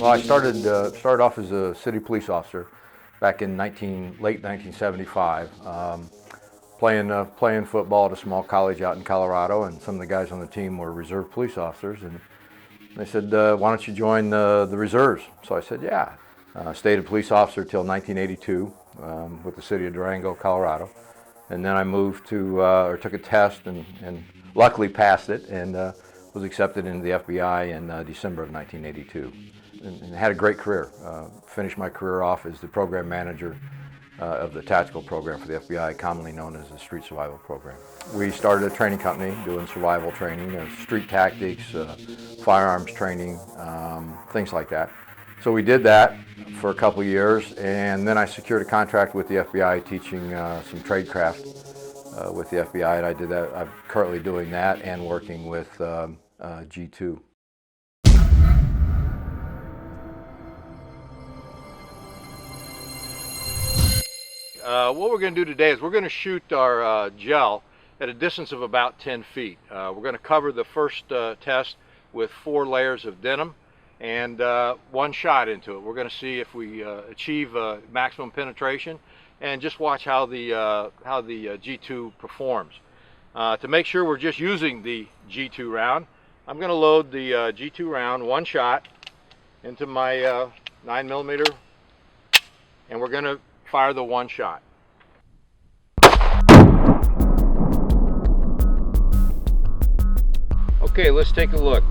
Well, I started off as a city police officer back in late 1975, playing football at a small college out in Colorado, and some of the guys on the team were reserve police officers, and they said, "Why don't you join the reserves?" So I said, "Yeah." Stayed a police officer till 1982 with the city of Durango, Colorado, and then I moved to or took a test and luckily passed it and was accepted into the FBI in December of 1982. And had a great career. Finished my career off as the program manager of the tactical program for the FBI, commonly known as the Street Survival Program. We started a training company doing survival training, street tactics, firearms training, things like that. So we did that for a couple of years, and then I secured a contract with the FBI teaching some tradecraft with the FBI, and I did that. I'm currently doing that and working with G2. What we're going to do today is we're going to shoot our gel at a distance of about 10 feet. We're going to cover the first test with 4 layers of denim and 1 shot into it. We're going to see if we achieve maximum penetration, and just watch how the G2 performs. To make sure we're just using the G2 round, I'm going to load the G2 round 1 shot into my 9mm, and we're going to fire the 1 shot. Okay, let's take a look.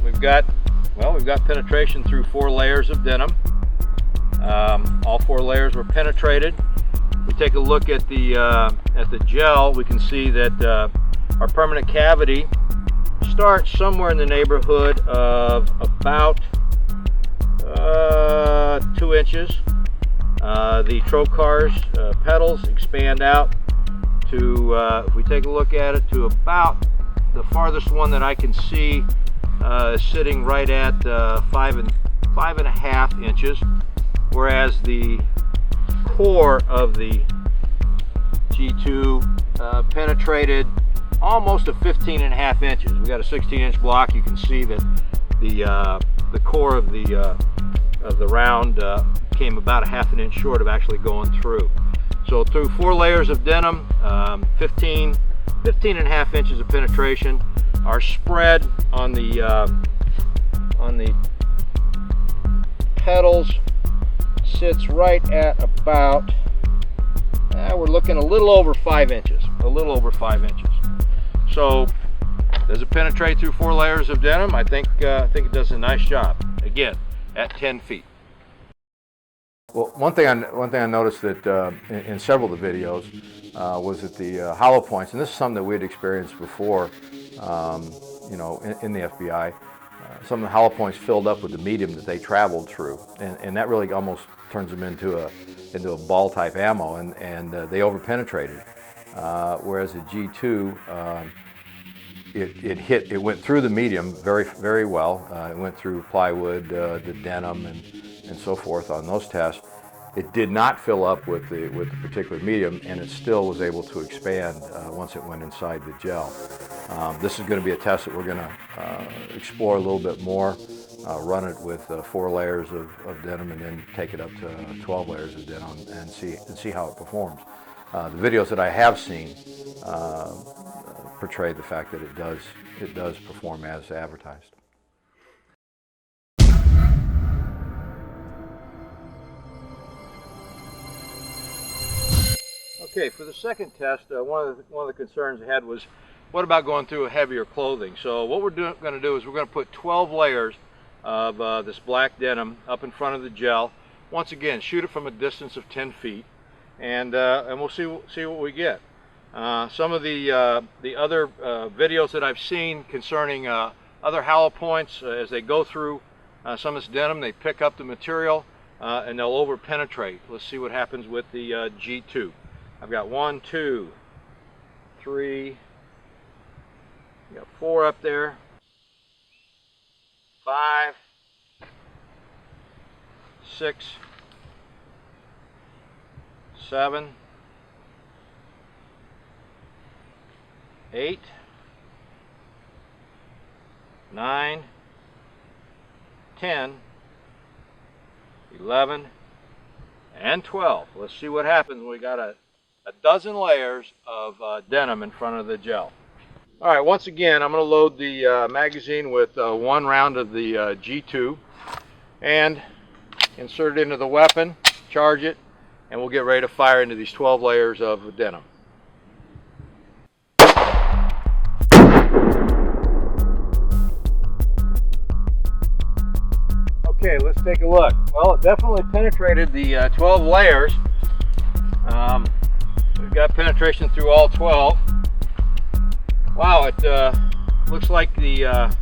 We've got penetration through 4 layers of denim. All 4 layers were penetrated. We take a look at the gel. We can see that our permanent cavity starts somewhere in the neighborhood of about 2 inches. The TROCAR's petals expand out to, if we take a look at it, to about the farthest one that I can see is sitting right at 5.5 inches, whereas the core of the G2 penetrated almost to 15.5 inches. We got a 16-inch block. You can see that the core of the round came about 1/2 inch short of actually going through. So through 4 layers of denim, 15.5 inches of penetration. Our spread on the petals sits right at about, we're looking a little over 5 inches. A little over 5 inches. So does it penetrate through 4 layers of denim? I think it does a nice job. Again, at 10 feet. Well, one thing I noticed that in several of the videos was that the hollow points, and this is something that we had experienced before, you know, in the FBI. Some of the hollow points filled up with the medium that they traveled through, and that really almost turns them into a ball type ammo, and they over-penetrated. Whereas the G2, it went through the medium very well. It went through plywood, the denim, and so forth on those tests. It did not fill up with the particular medium, and it still was able to expand once it went inside the gel. This is going to be a test that we're going to explore a little bit more, run it with 4 layers of denim, and then take it up to 12 layers of denim and see how it performs. The videos that I have seen portray the fact that it does perform as advertised. Okay, for the second test, one of the concerns I had was, what about going through heavier clothing? So what we're going to do is we're going to put 12 layers of this black denim up in front of the gel. Once again, shoot it from a distance of 10 feet, and we'll see what we get. Some of the other videos that I've seen concerning other hollow points, as they go through some of this denim, they pick up the material and they'll over penetrate. Let's see what happens with the G2. I've got 1, 2, 3, got 4 up there, 5, 6, 7, 8, 9, 10, 11, and 12. Let's see what happens when we got a dozen layers of denim in front of the gel. All right, once again, I'm going to load the magazine with one round of the G2 and insert it into the weapon, charge it, and we'll get ready to fire into these 12 layers of denim. Okay, let's take a look. Well, it definitely penetrated the 12 layers. We've got penetration through all 12. Wow, it looks like the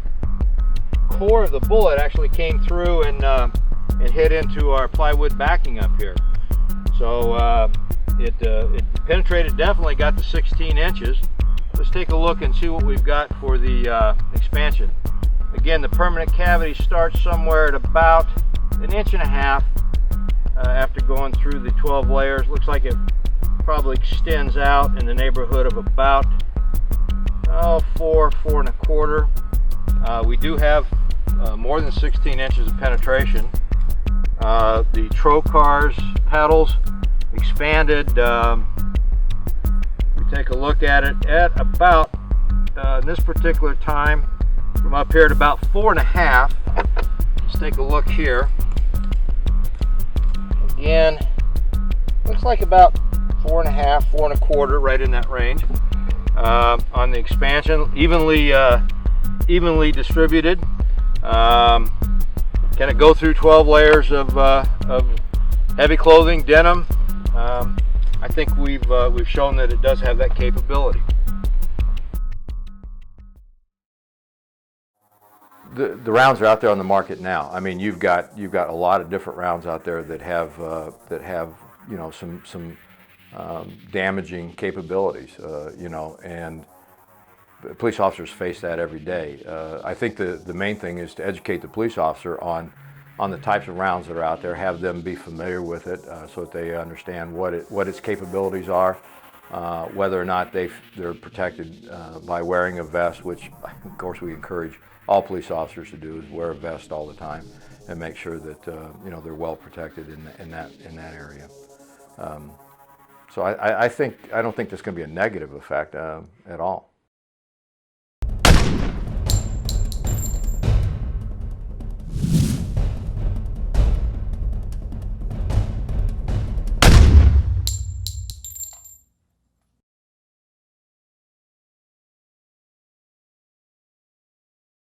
core of the bullet actually came through and hit into our plywood backing up here. So it penetrated, definitely got to 16 inches. Let's take a look and see what we've got for the expansion. Again, the permanent cavity starts somewhere at about 1.5 inches after going through the 12 layers. Looks like it probably extends out in the neighborhood of about 4.25. We do have more than 16 inches of penetration. The TROCAR's petals expanded. We take a look at it at about in this particular time from up here at about 4.5. Let's take a look here. Again, looks like about 4.5, 4.25, right in that range. On the expansion, evenly distributed. Can it go through 12 layers of heavy clothing, denim? I think we've shown that it does have that capability. The rounds are out there on the market now. I mean, you've got a lot of different rounds out there that have you know, some damaging capabilities, you know, and police officers face that every day. I think the main thing is to educate the police officer on the types of rounds that are out there, have them be familiar with it so that they understand what its capabilities are, whether or not they're protected by wearing a vest, which of course we encourage all police officers to do, is wear a vest all the time and make sure that you know, they're well protected in that area. So I don't think there's going to be a negative effect at all.